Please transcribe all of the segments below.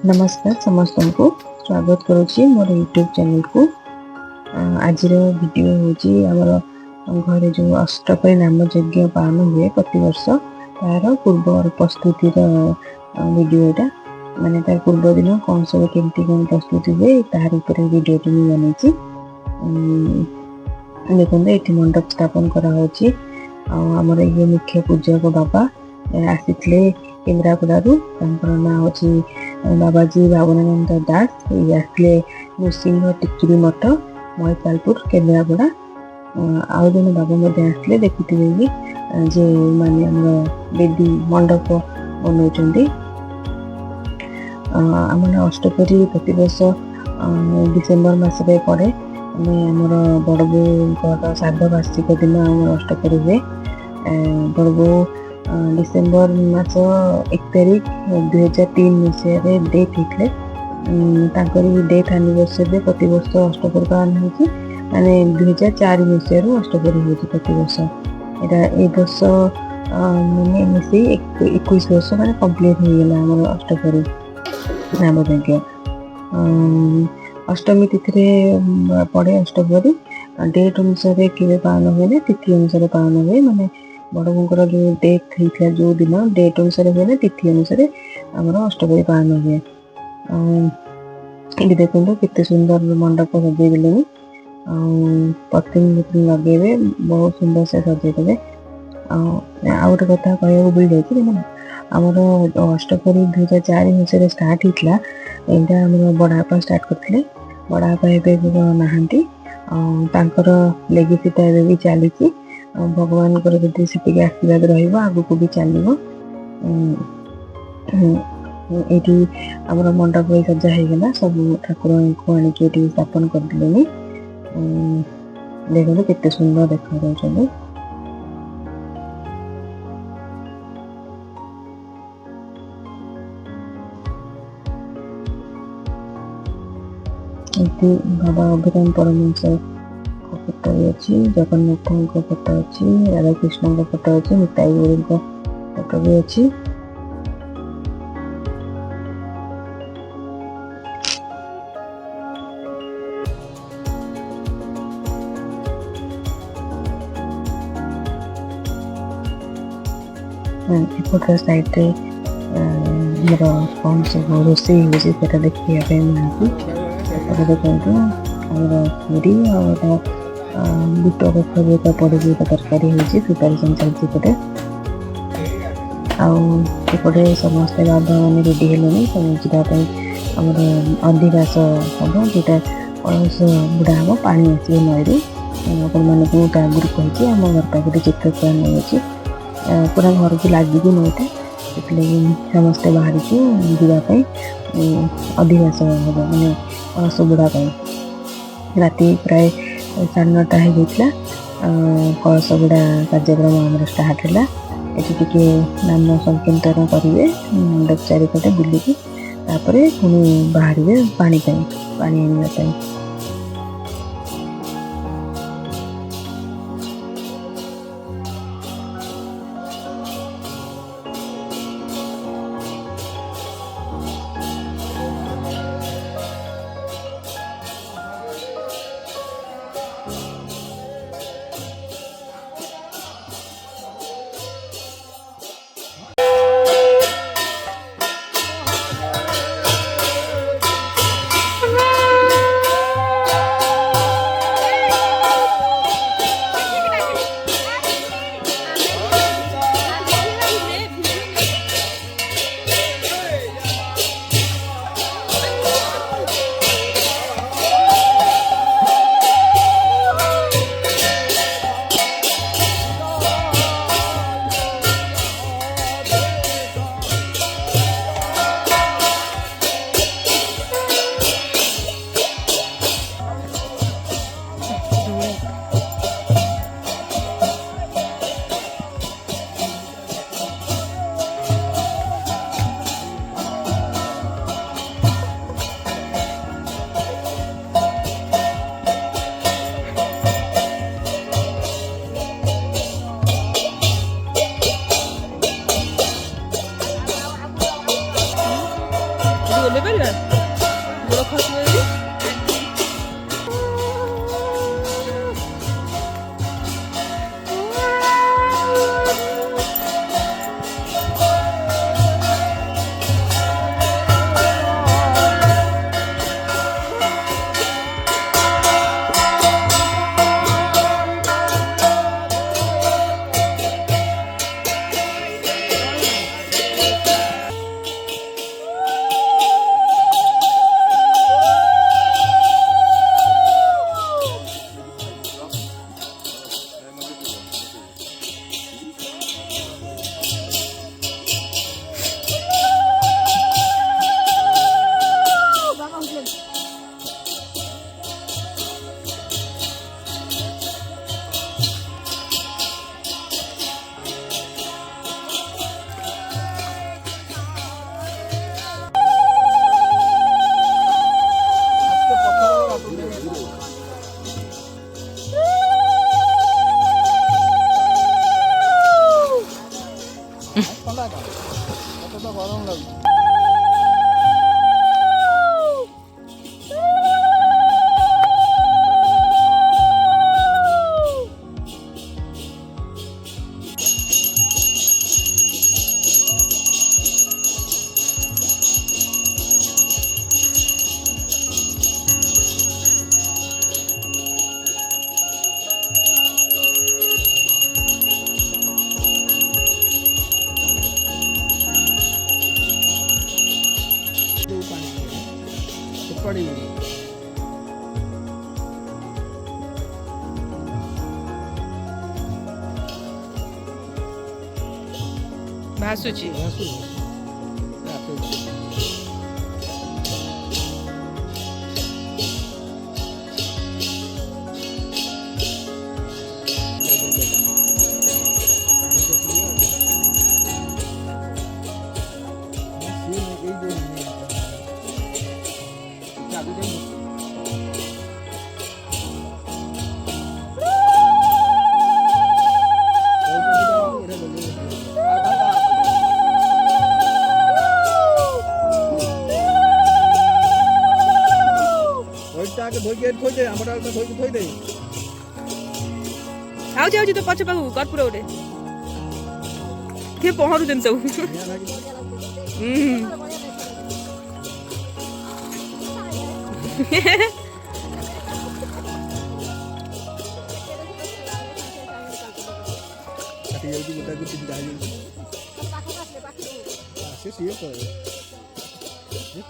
नमस्कार समस्त को स्वागत करुच्ची मोर यूट्यूब चैनल को। आज वीडियो हूँ घर जो अष्टपरी नाम यज्ञ पालन हुए प्रति वर्ष तार पूर्व प्रस्तुति वीडियो यहाँ माने तार पूर्व दिन कौन सब केमती कौन प्रस्तुति हुए तार ऊपर वीडियो मुझे बनी देखो ये मंडप स्थापन कराई आमर ये मुख्य पूजक बाबा आसी केन्द्रापड़ू ना हूँ बाबाजी भावनानंद दास ये आसले नृसिंह टिचुरी मठ महिपालपुर केन्द्रापड़ा आउ जन बाबा आसले देखुवे कि जे माने बेदी मंडप बनाऊँ आम अष्टपरी प्रत वर्ष डिसेम्बर मसरे पड़े आमर बड़बोर श्राद्ध वार्षिक दिन आम अष्टपरी हुए बड़बो डिसेम्बर मास 1 तारिख 2003 मसीह डेथ होते डेथ एनिवर्सरी प्रत वर्ष अष्टपरी पालन हो माने 2004 मसीह अष्टपरी हो प्रत वर्ष यहाँ वर्ष मैंने मिसे 21 वर्ष मैंने कम्प्लीट होगा आम अष्टपरी नाम यज्ञ अष्टमी तिथि पड़े अष्टपरी डेट अनुसार केवे पालन हुए तिथि अनुसार पालन हुए माने बड़बोर जो डेथ होता जो दिन डेट अनुसार हुए ना तिथि अनुसार आमर अष्टपरी पालन हुए ये देखो केते सुंदर मंडप सजेदेले प्रतिदिन लगे बहुत सुंदर से सजेदेवे आ गोटे कथा कह भूल जाए आमर अष्टपरी 2004 मसीह स्टार्ट होता यहाँ आम बड़ापा स्टार्ट करते बड़ापा एवं नहांती लेगेसीटा भी चली भगवान जब से आशीर्वाद रगू भी चलो ये आमर मंडप सजा होगा सब ठाकुर को आनिक स्थापन करदे देखो केते सुंदर देखा जाऊँ बाबा अभिराम परमहंस फोटो भी अच्छी जगन्नाथ फोटो अच्छी राधाकृष्ण फोटो अच्छी निताई गुरु फोटो भी अच्छी एपटर साइड मोर कौन सब रोसे हो देखा देखते आमर पूरी बुट कखा पड़ी तरकारी होती प्रिपेरेसन चलती पटे आउटे समस्ते बाबा मैंने रेडी है सब जावाई आमर अधिवास हम जोटा कलश बुढ़ा हम पा आसो नई आपको आगुरी कही आम घर पाखे चित्र नहीं अच्छी पूरा घर को लगे नईटा से समस्ते बाहर जावाई अधिवास हम मैंने कलश बुढ़ा राति प्राय 9:30 हो कलश बुढ़ा कार्यक्रम आम स्टार्ट है ये नाम संकीर्तन करेंगे मंडप चारिपटे बुलिकी पुणी बाहर पानी आने ओले परिया गोड़ खसबो ये गरम लगे पड़ी भासुची आउची तो पछ पाखु कर्पूर उठे के पहरुछन् सब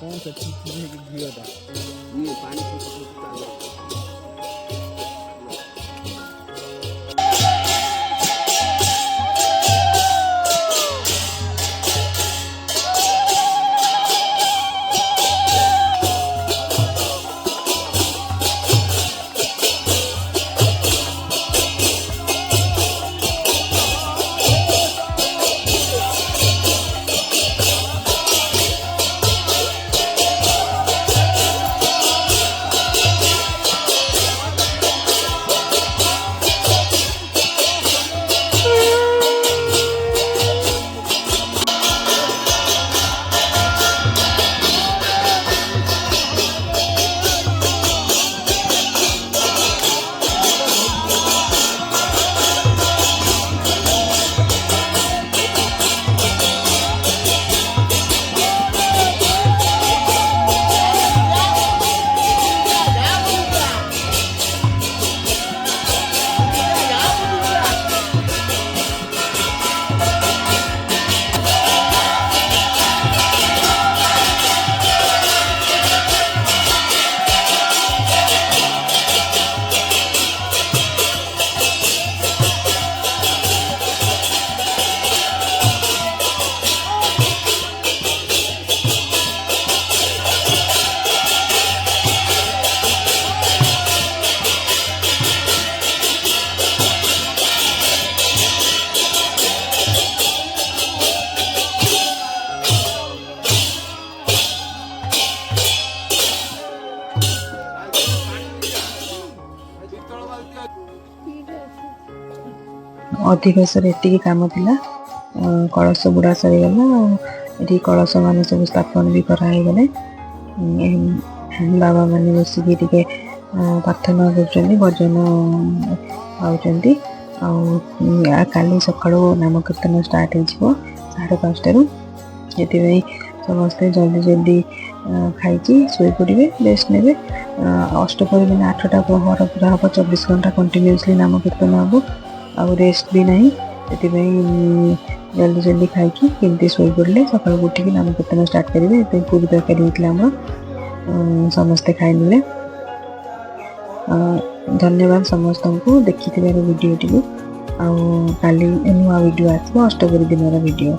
कौन सा घी होता ये पानी से ଅଧିବେଶରେ ଏତିକି କାମ ଥିଲା। କଳସ ବୁଡ଼ା ସରିଗଲା। ଏଠି କଳସ ମାନେ ସବୁ ସ୍ଥାପନ ବି କରାହେଇଗଲେ। ବାବା ମାନେ ବସିକି ଟିକେ ପ୍ରାର୍ଥନା କରୁଛନ୍ତି, ଭଜନ ଗାଉଛନ୍ତି। ଆଉ କାଲି ସକାଳୁ ନାମ କୀର୍ତ୍ତନ ଷ୍ଟାର୍ଟ ହେଇଯିବ 5:30ରୁ। ସେଥିପାଇଁ ସମସ୍ତେ ଜଲ୍ଦି ଜଲ୍ଦି ଖାଇକି ଶୋଇପଡ଼ିବେ, ରେଷ୍ଟ ନେବେ। ଅଷ୍ଟପ୍ରହରୀ ମାନେ 8ଟା ପ୍ରହର ପୁରା ହେବ, 24 ଘଣ୍ଟା କଣ୍ଟିନ୍ୟୁଅସଲି ନାମ କୀର୍ତ୍ତନ ହେବ, ଆଉ ରେଷ୍ଟ ବି ନାହିଁ। ସେଥିପାଇଁ ଜଲ୍ଦି ଜଲ୍ଦି ଖାଇକି କେମିତି ଶୋଇପଡ଼ିଲେ ସକାଳୁ ଉଠିକି ନାମ କୀର୍ତ୍ତନ ଷ୍ଟାର୍ଟ କରିବେ। ଏବେ ପୁରୀ ତରକାରୀ ହେଇଥିଲା ଆମର, ସମସ୍ତେ ଖାଇନେଲେ। ଧନ୍ୟବାଦ ସମସ୍ତଙ୍କୁ ଦେଖିଥିବାର ଭିଡ଼ିଓଟିକୁ। ଆଉ କାଲି ନୂଆ ଭିଡ଼ିଓ ଆସିବ, ଅଷ୍ଟପ୍ରହରୀ ଦିନର ଭିଡ଼ିଓ।